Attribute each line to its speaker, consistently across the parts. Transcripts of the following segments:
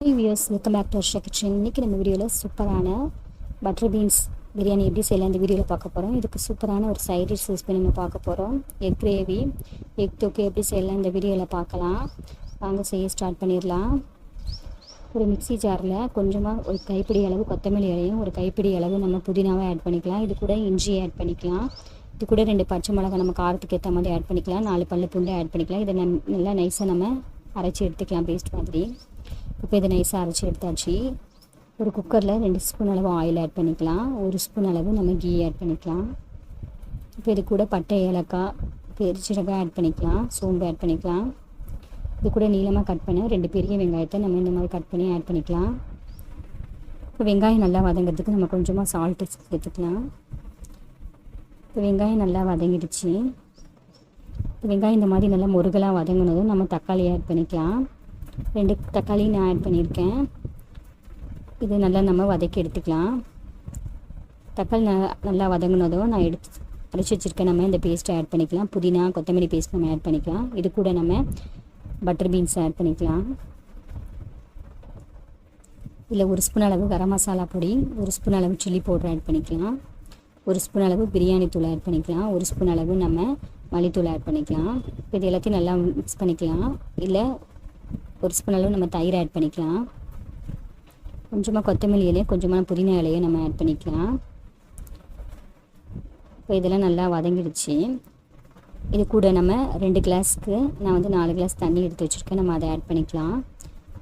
Speaker 1: Viewers welcome back to Varsha kitchen. இன்றைக்கி நம்ம வீடியோவில் சூப்பரான பட்டர் பீன்ஸ் பிரியாணி எப்படி செய்யலாம் இந்த வீடியோவில் பார்க்க போகிறோம். இதுக்கு சூப்பரான ஒரு சைட் டிஷ் ரெசிபி நம்ம பார்க்க போகிறோம். எக் கிரேவி, எக் தொக்கு எப்படி செய்யலாம் இந்த வீடியோவில் பார்க்கலாம். வாங்க செய்ய ஸ்டார்ட் பண்ணிடலாம். ஒரு மிக்ஸி ஜாரில் கொஞ்சமாக ஒரு கைப்பிடி அளவு கொத்தமல்லி இலையும் ஒரு கைப்பிடி அளவு நம்ம புதினாவை ஆட் பண்ணிக்கலாம். இது கூட இஞ்சி ஆட் பண்ணிக்கலாம். இது கூட 2 பச்சை மிளகாய் நம்ம காரத்துக்கு ஏற்ற மாதிரி ஆட் பண்ணிக்கலாம். 4 பல்லு பூண்டு ஆட் பண்ணிக்கலாம். இதை நல்லா நைஸாக நம்ம அரைச்சி எடுத்துக்கலாம் பேஸ்ட் மாதிரி. இப்போ இதை நைஸாக அரைச்சி எடுத்தாச்சு. ஒரு குக்கரில் 2 ஸ்பூன் அளவு ஆயில் ஆட் பண்ணிக்கலாம். 1 ஸ்பூன் அளவு நம்ம கீ ஆட் பண்ணிக்கலாம். இப்போ இது கூட பட்டை, ஏலக்காய், பெருஞ்சீரகம் ஆட் பண்ணிக்கலாம். சோம்பு ஆட் பண்ணிக்கலாம். இது கூட நீளமாக கட் பண்ண 2 பெரிய வெங்காயத்தை நம்ம இந்த மாதிரி கட் பண்ணி ஆட் பண்ணிக்கலாம். இப்போ வெங்காயம் நல்லா வதங்கிறதுக்கு நம்ம கொஞ்சமாக சால்ட்டு சேர்த்துக்கலாம். இப்போ வெங்காயம் நல்லா வதங்கிடுச்சு. இப்போ வெங்காயம் இந்த மாதிரி நல்லா முருகலாக வதங்கினதும் நம்ம தக்காளி ஆட் பண்ணிக்கலாம். 2 தக்காளி நான் ஆட் பண்ணியிருக்கேன். இது நல்லா நம்ம வதக்கி எடுத்துக்கலாம். தக்காளி நல்லா வதங்கினதும் நான் அரைச்சி வச்சுருக்கேன். நம்ம இந்த பேஸ்ட்டை ஆட் பண்ணிக்கலாம். புதினா, கொத்தமல்லி பேஸ்ட் நம்ம ஆட் பண்ணிக்கலாம். இது கூட நம்ம பட்டர் பீன்ஸ் ஆட் பண்ணிக்கலாம். இதில் 1 ஸ்பூன் அளவு கரம் மசாலா பொடி, 1 ஸ்பூன் அளவு சில்லி பவுடர் ஆட் பண்ணிக்கலாம். 1 ஸ்பூன் அளவு பிரியாணி தூள் ஆட் பண்ணிக்கலாம். 1 ஸ்பூன் அளவு நம்ம மல்லித்தூள் ஆட் பண்ணிக்கலாம். இது எல்லாத்தையும் நல்லா மிக்ஸ் பண்ணிக்கலாம். இல்லை 1 ஸ்பூன் அளவு நம்ம தயிர் ஆட் பண்ணிக்கலாம். கொஞ்சமாக கொத்தமல்லி இலையை, கொஞ்சமாக புதினா இலையை நம்ம ஆட் பண்ணிக்கலாம். இப்போ இதெல்லாம் நல்லா வதங்கிடுச்சு. இது கூட நம்ம 2 கிளாஸ்க்கு நான் வந்து 4 கிளாஸ் தண்ணி எடுத்து வச்சுருக்கேன். நம்ம அதை ஆட் பண்ணிக்கலாம்.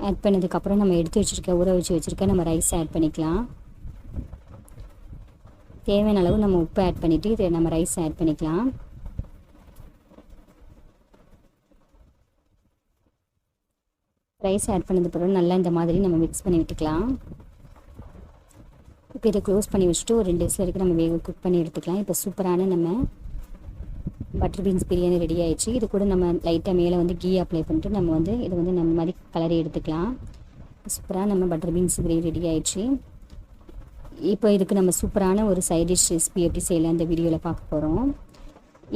Speaker 1: ஆட் பண்ணதுக்கப்புறம் நம்ம எடுத்து வச்சுருக்க ஊற வச்சுருக்க நம்ம ரைஸ் ஆட் பண்ணிக்கலாம். தேவையான அளவு நம்ம உப்பு ஆட் பண்ணிவிட்டு இதை நம்ம ரைஸ் ஆட் பண்ணிக்கலாம். ரைஸ் ஆட் பண்ணது பிறகு நல்லா இந்த மாதிரி நம்ம மிக்ஸ் பண்ணி விட்டுக்கலாம். இப்போ இதை க்ளோஸ் பண்ணி வச்சுட்டு ஒரு 2 விசில் வரைக்கும் நம்ம குக் பண்ணி எடுத்துக்கலாம். இப்போ சூப்பரான நம்ம பட்டர் பீன்ஸ் பிரியாணி ரெடி ஆயிடுச்சு. இது கூட நம்ம லைட்டாக மேலே வந்து கீ அப்ளை பண்ணிட்டு நம்ம வந்து இதை வந்து நம்ம மாதிரி கலரி எடுத்துக்கலாம். சூப்பராக நம்ம பட்டர் பீன்ஸ் கிரேவி ரெடி ஆயிடுச்சு. இப்போ இதுக்கு நம்ம சூப்பரான ஒரு சைட் டிஷ் ரெசிபி எப்படி செய்யலாம் இந்த வீடியோவில் பார்க்க போகிறோம்.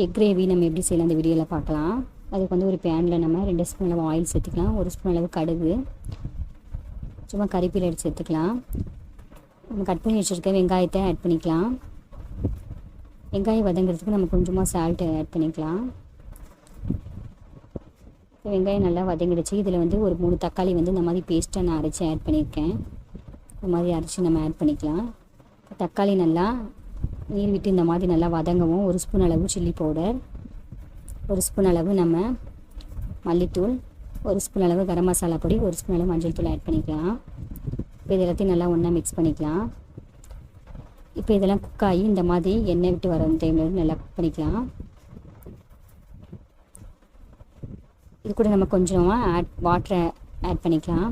Speaker 1: எக் கிரேவி நம்ம எப்படி செய்யலாம் இந்த வீடியோவில் பார்க்கலாம். அதுக்கு வந்து ஒரு பேனில் நம்ம 2 ஸ்பூன் அளவு ஆயில் சேர்த்துக்கலாம். 1 ஸ்பூன் அளவு கடுகு, சும்மா கறிப்பீல் எடுத்து சேர்த்துக்கலாம். நம்ம கட் பண்ணி வச்சுருக்க வெங்காயத்தை ஆட் பண்ணிக்கலாம். வெங்காயம் வதங்கிறதுக்கு நம்ம கொஞ்சமாக சால்ட்டு ஆட் பண்ணிக்கலாம். வெங்காயம் நல்லா வதங்கிடுச்சு. இதில் வந்து ஒரு 3 தக்காளி வந்து இந்த மாதிரி பேஸ்ட்டை நான் அரைச்சி ஆட் பண்ணியிருக்கேன். இந்த மாதிரி அரைச்சி நம்ம ஆட் பண்ணிக்கலாம். தக்காளி நல்லா நீர் விட்டு இந்த மாதிரி நல்லா வதங்கவும் 1 ஸ்பூன் அளவு சில்லி பவுடர், 1 ஸ்பூன் அளவு நம்ம மல்லித்தூள், 1 ஸ்பூன் அளவு கரம் மசாலா பொடி, 1 ஸ்பூன் அளவு மஞ்சள் தூள் ஆட் பண்ணிக்கலாம். இப்போ இது எல்லாத்தையும் நல்லா ஒன்றா மிக்ஸ் பண்ணிக்கலாம். இப்போ இதெல்லாம் குக் ஆகி இந்த மாதிரி எண்ணெய் விட்டு வர டைமில் நல்லா குக் பண்ணிக்கலாம். இது கூட நம்ம கொஞ்சமாக வாட்டரை ஆட் பண்ணிக்கலாம்.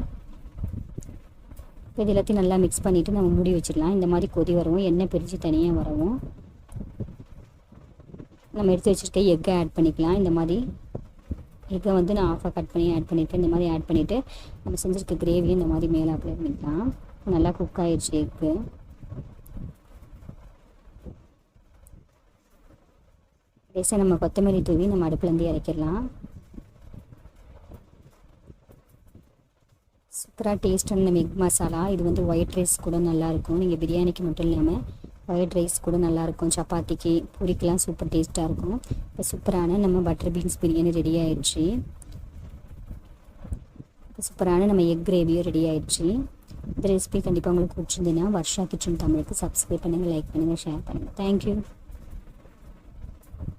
Speaker 1: இப்போ இது எல்லாத்தையும் நல்லா மிக்ஸ் பண்ணிவிட்டு நம்ம மூடி வச்சிடலாம். இந்த மாதிரி கொதி வரவும் எண்ணெய் பிரித்து தனியாக வரவும் நம்ம எடுத்து வச்சுருக்க எக்கை ஆட் பண்ணிக்கலாம். இந்த மாதிரி எக்கை வந்து நான் ஆஃபாக கட் பண்ணி ஆட் பண்ணியிருக்கேன். இந்த மாதிரி ஆட் பண்ணிவிட்டு நம்ம செஞ்சுருக்க கிரேவியை இந்த மாதிரி மேலே அப்ளை பண்ணிக்கலாம். நல்லா குக் ஆகிடுச்சு எக்கு. லேசாக நம்ம கொத்தமல்லி தூவி நம்ம அடுப்புலேருந்து இறக்கிடலாம். சூப்பராக டேஸ்டான நம்ம எக் மசாலா. இது வந்து ஒயிட் ரைஸ் கூட நல்லாயிருக்கும். நீங்கள் பிரியாணிக்கு மட்டும் இல்லாமல் ஒயிட் ரைஸ் கூட நல்லாயிருக்கும். சப்பாத்திக்கு, பூரிக்கெலாம் சூப்பர் டேஸ்ட்டாக இருக்கும். இப்போ சூப்பரான நம்ம பட்டர் பீன்ஸ் பிரியாணி ரெடி ஆகிடுச்சு. இப்போ சூப்பரான நம்ம எக் கிரேவியும் ரெடி ஆகிடுச்சு. இந்த ரெசிபி கண்டிப்பாக உங்களுக்கு பிடிச்சிருந்ததுன்னா வர்ஷா கிச்சன் தமிழுக்கு சப்ஸ்கிரைப் பண்ணுங்கள், லைக் பண்ணுங்கள், ஷேர் பண்ணுங்கள். தேங்க்யூ.